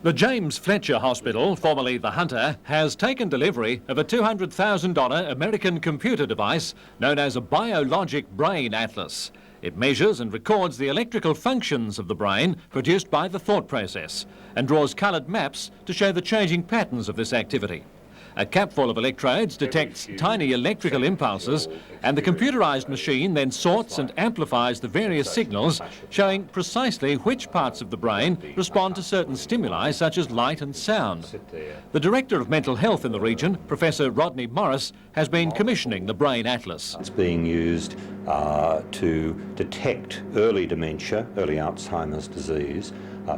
The James Fletcher Hospital, formerly the Hunter, has taken delivery of a $200,000 American computer device known as a Biologic Brain Atlas. It measures and records the electrical functions of the brain produced by the thought process and draws coloured maps to show the changing patterns of this activity. A capful of electrodes detects tiny electrical impulses, and the computerised machine then sorts and amplifies the various signals, showing precisely which parts of the brain respond to certain stimuli such as light and sound. The Director of Mental Health in the region, Professor Rodney Morris, has been commissioning the Brain Atlas. It's being used to detect early dementia, early Alzheimer's disease,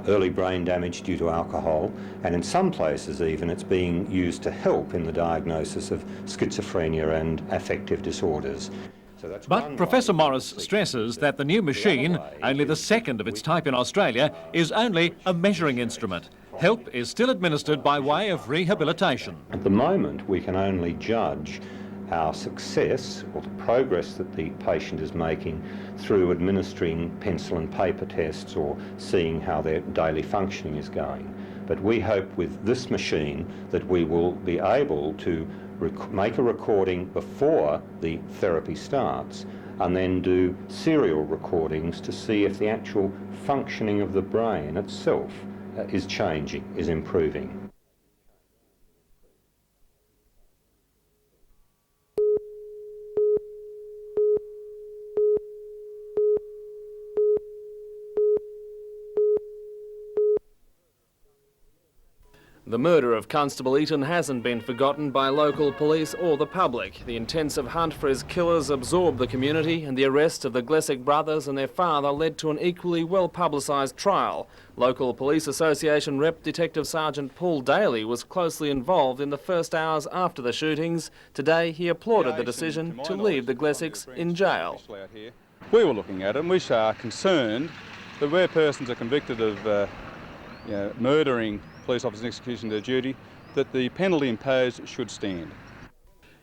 early brain damage due to alcohol, and in some places even it's being used to help in the diagnosis of schizophrenia and affective disorders. But Professor Morris stresses that the new machine, only the second of its type in Australia, is only a measuring instrument. Help is still administered by way of rehabilitation. At the moment we can only judge our success or the progress that the patient is making through administering pencil and paper tests or seeing how their daily functioning is going. But we hope with this machine that we will be able to make a recording before the therapy starts and then do serial recordings to see if the actual functioning of the brain itself is changing, is improving. The murder of Constable Eaton hasn't been forgotten by local police or the public. The intensive hunt for his killers absorbed the community, and the arrest of the Glesic brothers and their father led to an equally well-publicised trial. Local Police Association rep Detective Sergeant Paul Daly was closely involved in the first hours after the shootings. Today he applauded the decision to leave the Glesics in jail. We were looking at it and we are concerned that where persons are convicted of murdering police officers in execution of their duty, that the penalty imposed should stand.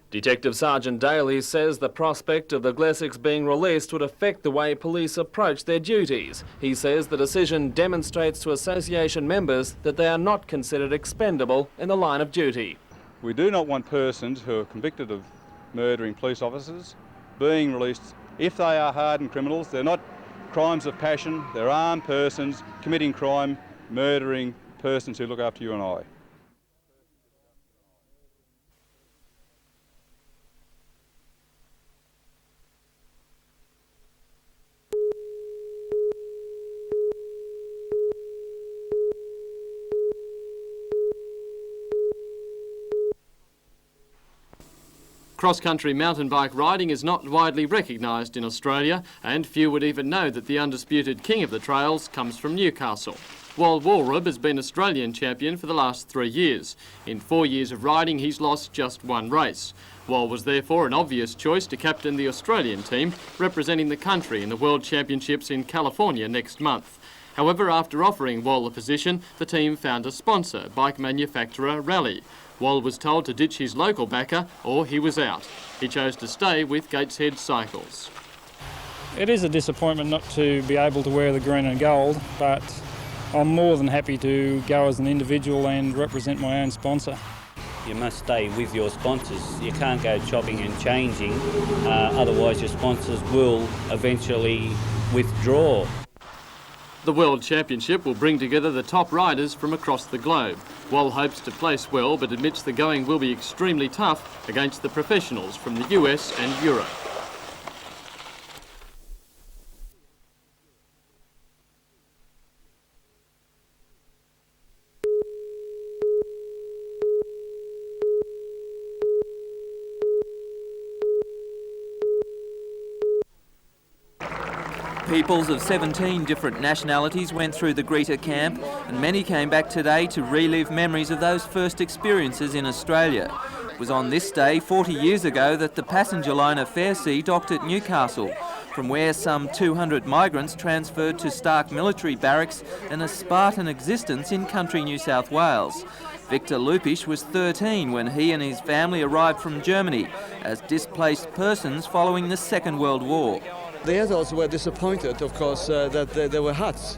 Detective Sergeant Daly says the prospect of the Glesics being released would affect the way police approach their duties. He says the decision demonstrates to association members that they are not considered expendable in the line of duty. We do not want persons who are convicted of murdering police officers being released if they are hardened criminals. They're not crimes of passion, they're armed persons committing crime, murdering persons who look after you and I. Cross-country mountain bike riding is not widely recognised in Australia, and few would even know that the undisputed king of the trails comes from Newcastle. Wal Walrub has been Australian champion for the last 3 years. In 4 years of riding, he's lost just one race. Wal was therefore an obvious choice to captain the Australian team, representing the country in the World Championships in California next month. However, after offering Wal the position, the team found a sponsor, bike manufacturer Rally. Wal was told to ditch his local backer or he was out. He chose to stay with Gateshead Cycles. It is a disappointment not to be able to wear the green and gold, but I'm more than happy to go as an individual and represent my own sponsor. You must stay with your sponsors. You can't go chopping and changing, otherwise your sponsors will eventually withdraw. The World Championship will bring together the top riders from across the globe. Wal hopes to place well, but admits the going will be extremely tough against the professionals from the US and Europe. Peoples of 17 different nationalities went through the Greta camp, and many came back today to relive memories of those first experiences in Australia. It was on this day 40 years ago that the passenger liner Fairsea docked at Newcastle, from where some 200 migrants transferred to Stark Military Barracks and a Spartan existence in country New South Wales. Victor Lupisch was 13 when he and his family arrived from Germany as displaced persons following the Second World War. The adults were disappointed, of course, that there were huts.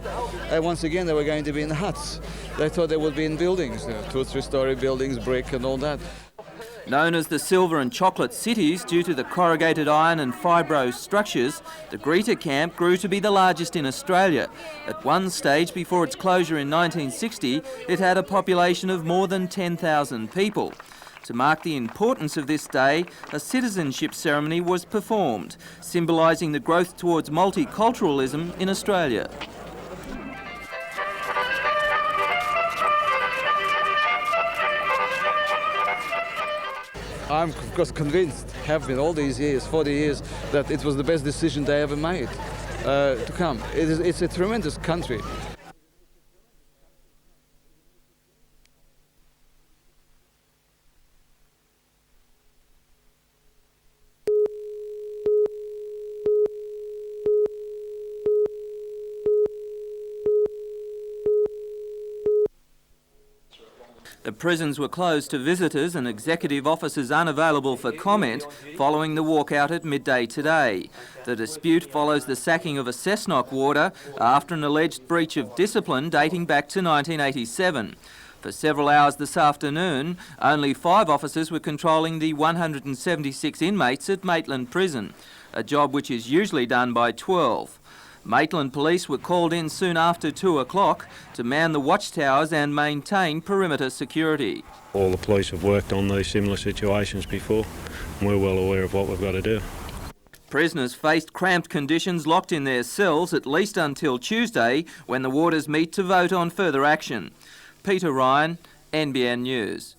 Once again, they were going to be in huts. They thought they would be in buildings, 2 or 3 story buildings, brick and all that. Known as the Silver and Chocolate Cities due to the corrugated iron and fibro structures, the Greta camp grew to be the largest in Australia. At one stage before its closure in 1960, it had a population of more than 10,000 people. To mark the importance of this day, a citizenship ceremony was performed, symbolising the growth towards multiculturalism in Australia. I'm of course convinced, have been all these years, 40 years, that it was the best decision they ever made to come. It's a tremendous country. The prisons were closed to visitors and executive officers unavailable for comment following the walkout at midday today. The dispute follows the sacking of a Cessnock warder after an alleged breach of discipline dating back to 1987. For several hours this afternoon, only 5 officers were controlling the 176 inmates at Maitland Prison, a job which is usually done by 12. Maitland police were called in soon after 2 o'clock to man the watchtowers and maintain perimeter security. All the police have worked on these similar situations before, and we're well aware of what we've got to do. Prisoners faced cramped conditions locked in their cells at least until Tuesday, when the warders meet to vote on further action. Peter Ryan, NBN News.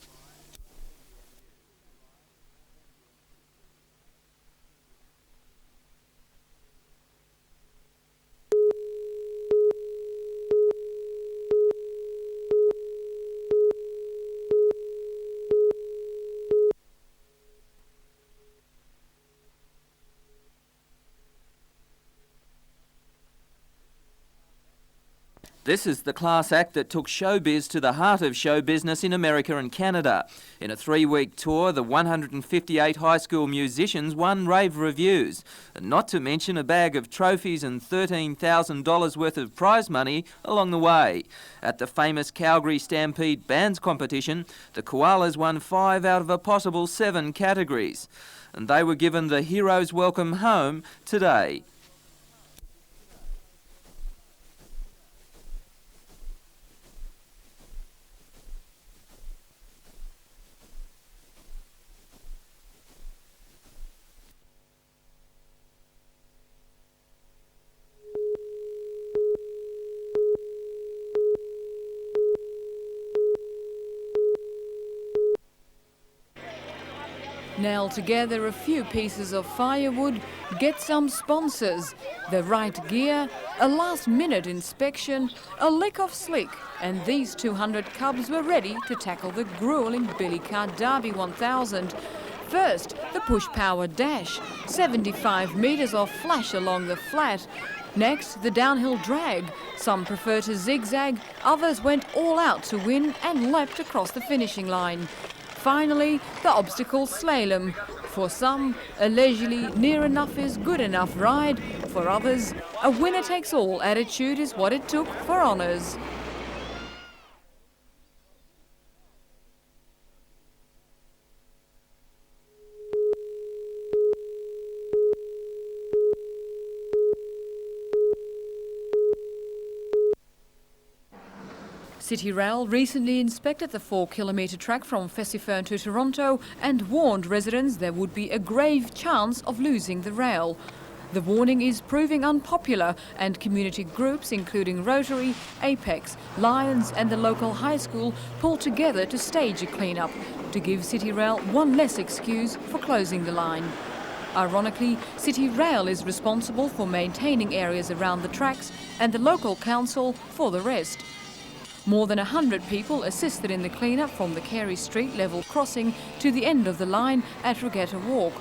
This is the class act that took showbiz to the heart of show business in America and Canada. In a 3-week tour, the 158 high school musicians won rave reviews, and not to mention a bag of trophies and $13,000 worth of prize money along the way. At the famous Calgary Stampede Bands competition, the Koalas won 5 out of a possible 7 categories, and they were given the Heroes Welcome Home today. Nail together a few pieces of firewood, get some sponsors, the right gear, a last-minute inspection, a lick of slick, and these 200 cubs were ready to tackle the gruelling Billy Car Derby 1000. First, the push-power dash, 75 metres of flash along the flat. Next, the downhill drag. Some prefer to zigzag, others went all out to win and leapt across the finishing line. Finally, the obstacle slalom. For some, a leisurely, near enough is good enough ride. For others, a winner-takes-all attitude is what it took for honours. City Rail recently inspected the 4-kilometre track from Fessifern to Toronto and warned residents there would be a grave chance of losing the rail. The warning is proving unpopular, and community groups including Rotary, Apex, Lions and the local high school pulled together to stage a clean-up to give City Rail one less excuse for closing the line. Ironically, City Rail is responsible for maintaining areas around the tracks and the local council for the rest. More than 100 people assisted in the clean-up from the Carey Street level crossing to the end of the line at Regatta Walk.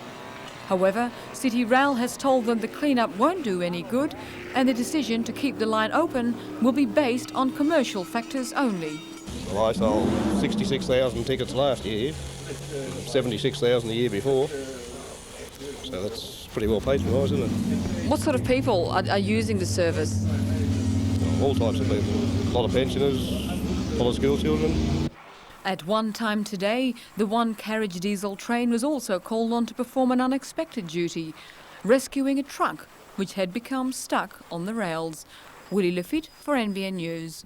However, City Rail has told them the clean-up won't do any good, and the decision to keep the line open will be based on commercial factors only. Well, I sold 66,000 tickets last year, 76,000 the year before, so that's pretty well patronised, isn't it? What sort of people are using the service? All types of people. A lot of pensioners, a lot of school children. At one time today, the one-carriage diesel train was also called on to perform an unexpected duty, rescuing a truck which had become stuck on the rails. Willie Lafitte for NBN News.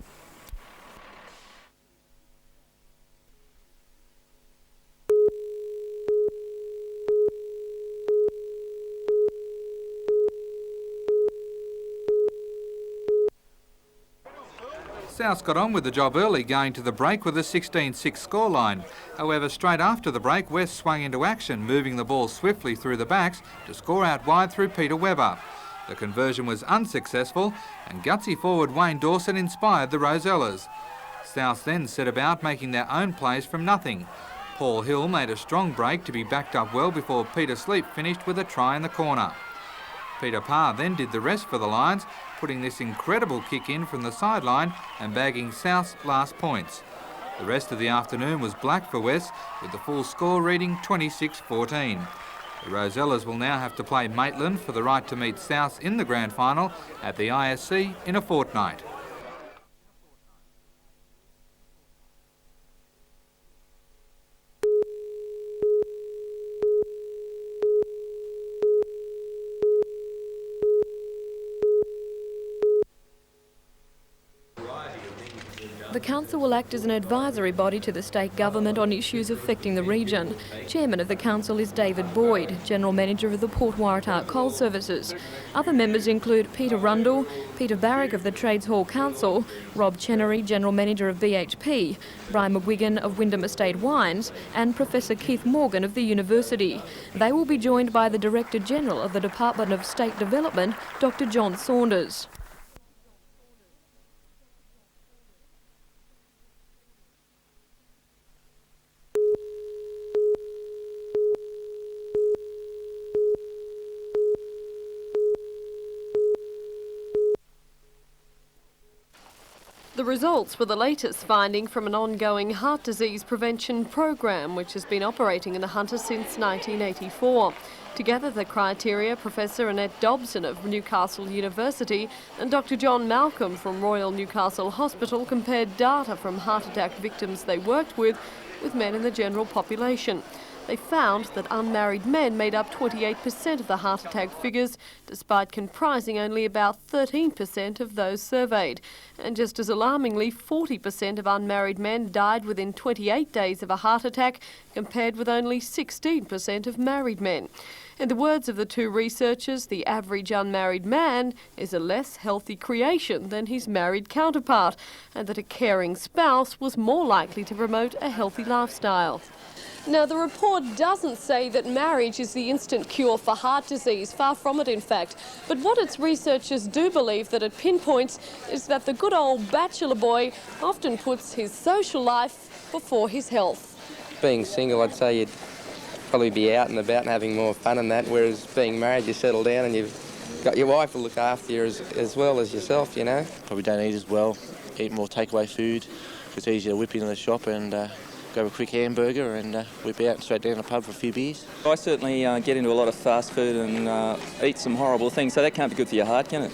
South got on with the job early, going to the break with a 16-6 scoreline. However, straight after the break, West swung into action, moving the ball swiftly through the backs to score out wide through Peter Webber. The conversion was unsuccessful, and gutsy forward Wayne Dawson inspired the Rosellas. South then set about making their own plays from nothing. Paul Hill made a strong break to be backed up well before Peter Sleep finished with a try in the corner. Peter Parr then did the rest for the Lions, putting this incredible kick in from the sideline and bagging South's last points. The rest of the afternoon was black for West, with the full score reading 26-14. The Rosellas will now have to play Maitland for the right to meet South in the grand final at the ISC in a fortnight. The council will act as an advisory body to the state government on issues affecting the region. Chairman of the council is David Boyd, General Manager of the Port Waratah Coal Services. Other members include Peter Rundle, Peter Barrick of the Trades Hall Council, Rob Chenery, General Manager of BHP, Brian McGuigan of Wyndham Estate Wines, and Professor Keith Morgan of the University. They will be joined by the Director General of the Department of State Development, Dr. John Saunders. The results were the latest finding from an ongoing heart disease prevention program which has been operating in the Hunter since 1984. Together, the criteria, Professor Annette Dobson of Newcastle University and Dr. John Malcolm from Royal Newcastle Hospital compared data from heart attack victims they worked with men in the general population. They found that unmarried men made up 28% of the heart attack figures, despite comprising only about 13% of those surveyed. And just as alarmingly, 40% of unmarried men died within 28 days of a heart attack, compared with only 16% of married men. In the words of the two researchers, the average unmarried man is a less healthy creation than his married counterpart, and that a caring spouse was more likely to promote a healthy lifestyle. Now, the report doesn't say that marriage is the instant cure for heart disease, far from it in fact. But what its researchers do believe that it pinpoints is that the good old bachelor boy often puts his social life before his health. Being single, I'd say you'd probably be out and about and having more fun and that, whereas being married, you settle down and you've got your wife to look after you as well as yourself, you know. Probably don't eat as well, eat more takeaway food. It's easier to whip into the shop and grab a quick hamburger and whip out and straight down the pub for a few beers. I certainly get into a lot of fast food and eat some horrible things, so that can't be good for your heart, can it?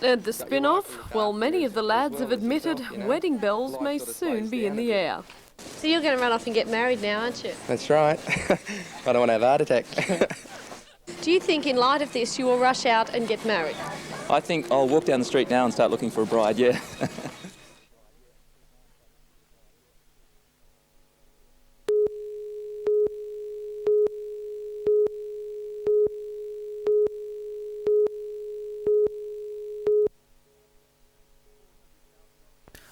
And the spin-off? Well, many of the lads have admitted wedding bells may soon be in the air. So you're going to run off and get married now, aren't you? That's right. I don't want to have a heart attack. Do you think in light of this you will rush out and get married? I think I'll walk down the street now and start looking for a bride, yeah.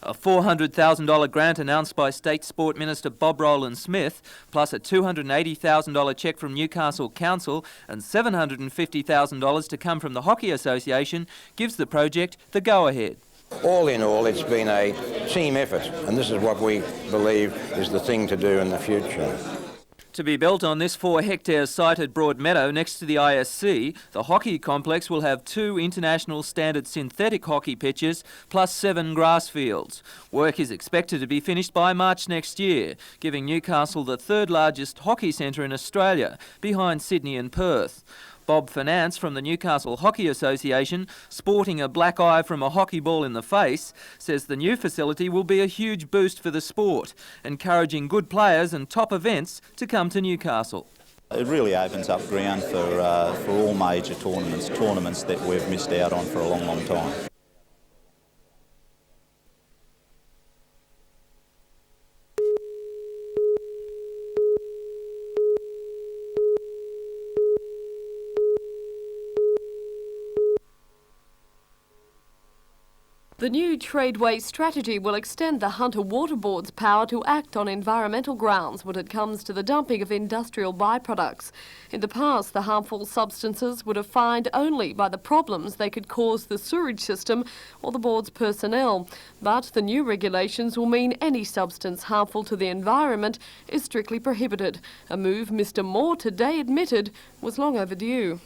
A $400,000 grant announced by State Sport Minister Bob Rowland-Smith, plus a $280,000 cheque from Newcastle Council and $750,000 to come from the Hockey Association, gives the project the go-ahead. All in all, it's been a team effort, and this is what we believe is the thing to do in the future. To be built on this 4-hectare site at Broadmeadow next to the ISC, the hockey complex will have 2 international standard synthetic hockey pitches plus 7 grass fields. Work is expected to be finished by March next year, giving Newcastle the 3rd largest hockey centre in Australia, behind Sydney and Perth. Bob Finance from the Newcastle Hockey Association, sporting a black eye from a hockey ball in the face, says the new facility will be a huge boost for the sport, encouraging good players and top events to come to Newcastle. It really opens up ground for all major tournaments that we've missed out on for a long, long time. The new Tradeway strategy will extend the Hunter Water Board's power to act on environmental grounds when it comes to the dumping of industrial byproducts. In the past, the harmful substances were defined only by the problems they could cause the sewerage system or the board's personnel. But the new regulations will mean any substance harmful to the environment is strictly prohibited, a move Mr Moore today admitted was long overdue.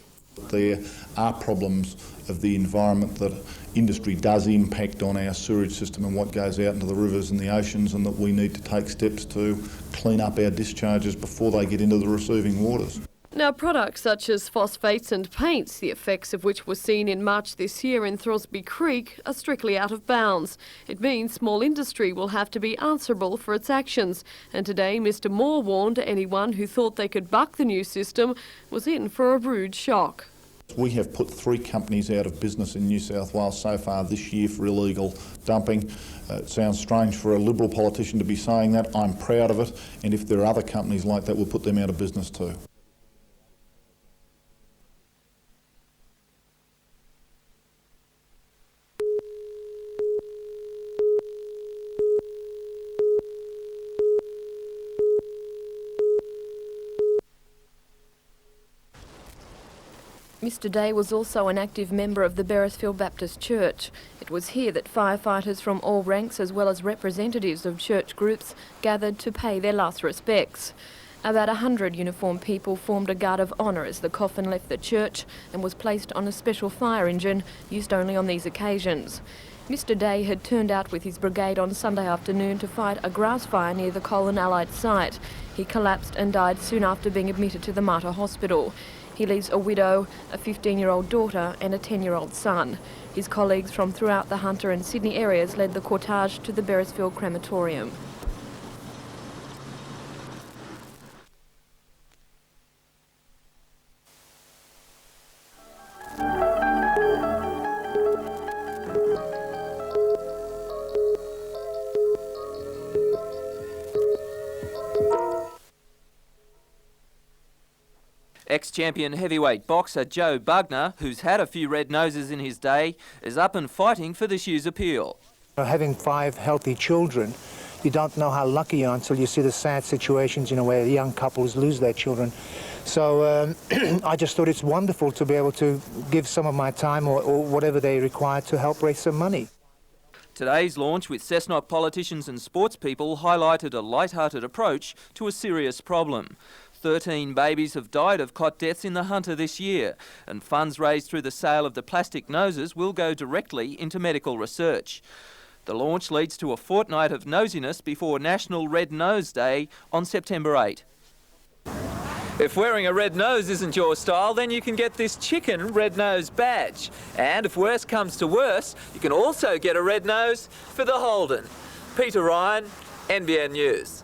There are problems of the environment that industry does impact on our sewerage system and what goes out into the rivers and the oceans, and that we need to take steps to clean up our discharges before they get into the receiving waters. Now, products such as phosphates and paints, the effects of which were seen in March this year in Throsby Creek, are strictly out of bounds. It means small industry will have to be answerable for its actions. And today, Mr Moore warned anyone who thought they could buck the new system was in for a rude shock. We have put 3 companies out of business in New South Wales so far this year for illegal dumping. It sounds strange for a Liberal politician to be saying that. I'm proud of it, and if there are other companies like that, we'll put them out of business too. Mr Day was also an active member of the Beresfield Baptist Church. It was here that firefighters from all ranks, as well as representatives of church groups, gathered to pay their last respects. About 100 uniformed people formed a guard of honour as the coffin left the church and was placed on a special fire engine used only on these occasions. Mr Day had turned out with his brigade on Sunday afternoon to fight a grass fire near the Colin Allied site. He collapsed and died soon after being admitted to the Marital hospital. He leaves a widow, a 15-year-old daughter and a 10-year-old son. His colleagues from throughout the Hunter and Sydney areas led the cortege to the Beresfield crematorium. Ex-champion heavyweight boxer Joe Bugner, who's had a few red noses in his day, is up and fighting for this year's appeal. Having 5 healthy children, you don't know how lucky you are until you see the sad situations, where young couples lose their children. So I just thought it's wonderful to be able to give some of my time or whatever they require to help raise some money. Today's launch with Cessnock politicians and sports people highlighted a light-hearted approach to a serious problem. 13 babies have died of cot deaths in the Hunter this year, and funds raised through the sale of the plastic noses will go directly into medical research. The launch leads to a fortnight of nosiness before National Red Nose Day on September 8. If wearing a red nose isn't your style, then you can get this chicken red nose badge. And if worse comes to worse, you can also get a red nose for the Holden. Peter Ryan, NBN News.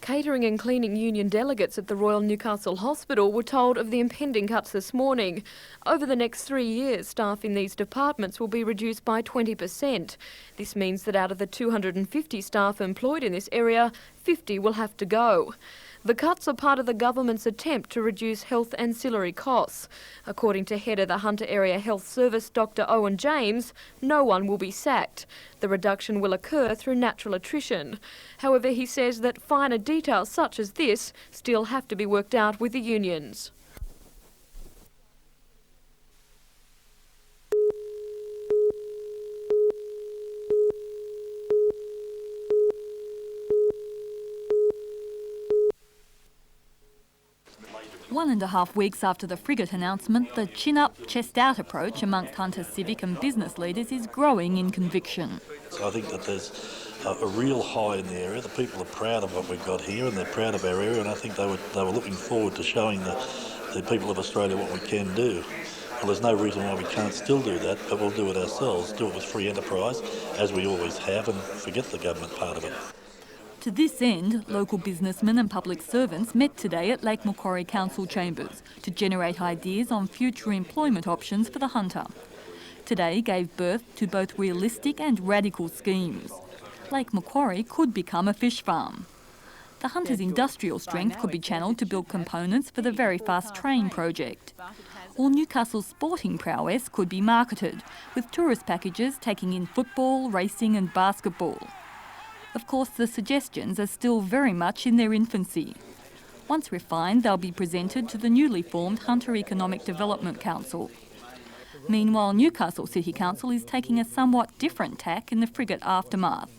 Catering and cleaning union delegates at the Royal Newcastle Hospital were told of the impending cuts this morning. Over the next 3 years, staff in these departments will be reduced by 20%. This means that out of the 250 staff employed in this area, 50 will have to go. The cuts are part of the government's attempt to reduce health ancillary costs. According to head of the Hunter Area Health Service, Dr Owen James, no one will be sacked. The reduction will occur through natural attrition. However, he says that finer details such as this still have to be worked out with the unions. 1.5 weeks after the Frigate announcement, the chin-up, chest-out approach amongst Hunter's civic and business leaders is growing in conviction. So I think that there's a real high in the area. The people are proud of what we've got here and they're proud of our area, and I think they were looking forward to showing the people of Australia what we can do. Well, there's no reason why we can't still do that, but we'll do it ourselves, do it with free enterprise, as we always have, and forget the government part of it. To this end, local businessmen and public servants met today at Lake Macquarie Council chambers to generate ideas on future employment options for the Hunter. Today gave birth to both realistic and radical schemes. Lake Macquarie could become a fish farm. The Hunter's industrial strength could be channelled to build components for the Very Fast Train project. Or Newcastle's sporting prowess could be marketed, with tourist packages taking in football, racing and basketball. Of course, the suggestions are still very much in their infancy. Once refined, they'll be presented to the newly formed Hunter Economic Development Council. Meanwhile, Newcastle City Council is taking a somewhat different tack in the Frigate aftermath.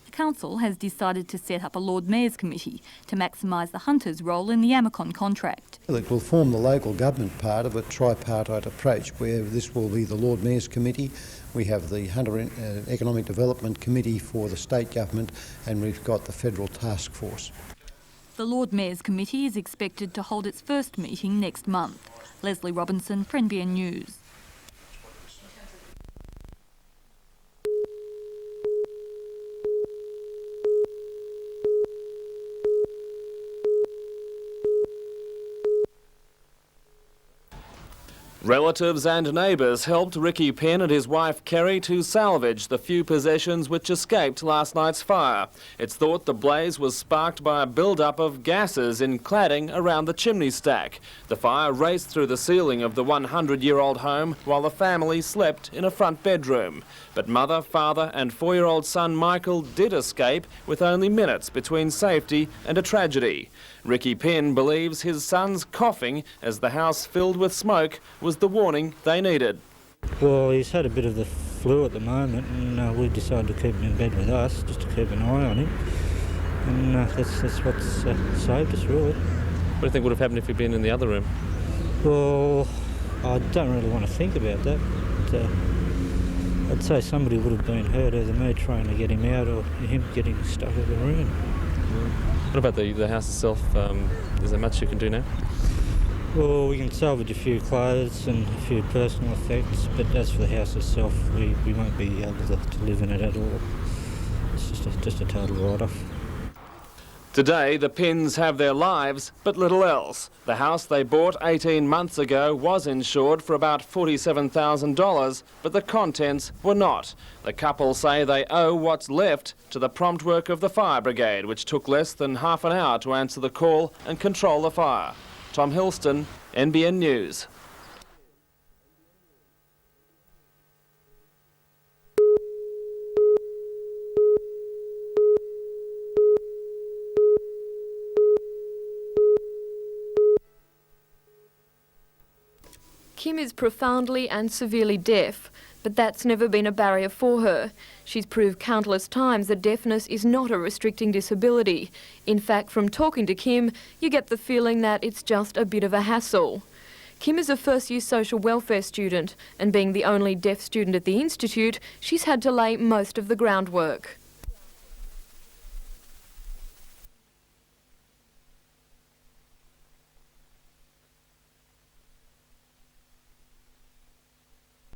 The council has decided to set up a Lord Mayor's committee to maximise the Hunter's role in the Amacon contract. It will form the local government part of a tripartite approach, where this will be the Lord Mayor's committee. We have the Hunter Economic Development Committee for the state government, and we've got the federal task force. The Lord Mayor's committee is expected to hold its first meeting next month. Leslie Robinson for NBN News. Relatives and neighbours helped Ricky Penn and his wife Kerry to salvage the few possessions which escaped last night's fire. It's thought the blaze was sparked by a build-up of gases in cladding around the chimney stack. The fire raced through the ceiling of the 100-year-old home while the family slept in a front bedroom. But mother, father and 4-year-old son Michael did escape with only minutes between safety and a tragedy. Ricky Penn believes his son's coughing as the house filled with smoke was the warning they needed. Well, he's had a bit of the flu at the moment, and we decided to keep him in bed with us just to keep an eye on him, and that's what's saved us, really. What do you think would have happened if he'd been in the other room? Well, I don't really want to think about that. But, I'd say somebody would have been hurt, either me trying to get him out or him getting stuck in the room. What about the house itself? Is there much you can do now? Well, we can salvage a few clothes and a few personal effects, but as for the house itself, we won't be able to live in it at all. It's just a total write-off. Today, the Penns have their lives, but little else. The house they bought 18 months ago was insured for about $47,000, but the contents were not. The couple say they owe what's left to the prompt work of the fire brigade, which took less than half an hour to answer the call and control the fire. Tom Hilston, NBN News. Kim is profoundly and severely deaf, but that's never been a barrier for her. She's proved countless times that deafness is not a restricting disability. In fact, from talking to Kim, you get the feeling that it's just a bit of a hassle. Kim is a first-year social welfare student, and being the only deaf student at the Institute, she's had to lay most of the groundwork.